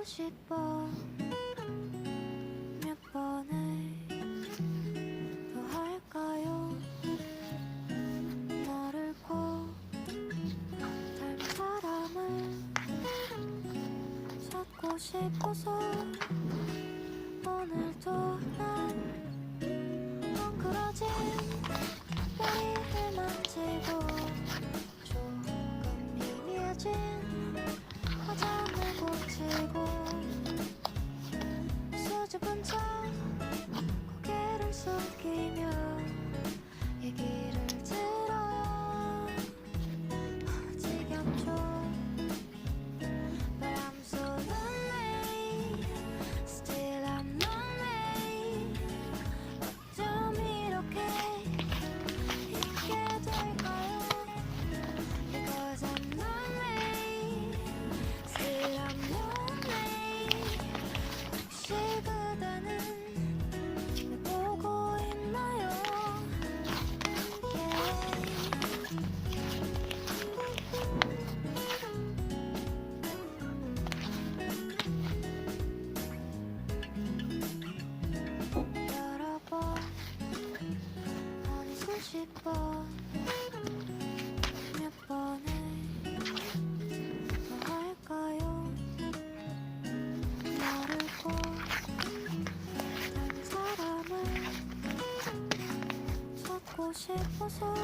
싶어. 몇 번을 더 할까요? 너를 꼭 닮은 사람을 찾고 싶어서 오늘도 난 헝클어진 머리를 만지고 조금 희미해진 화장을 고치고 수줍은 척 고개를 숙이며 얘기를 들어요. 지겹죠? But I'm so lonely. Still I'm lonely. 어쩜 이렇게 있게 될까요? Because I'm lonely. Still I'm lonely. 혹시 그대는 날 보고 있나요? 여러 번 아니 수십 번 몇 번을 더 할까요? 너를 꼭 닮은 사람을 찾고 싶어서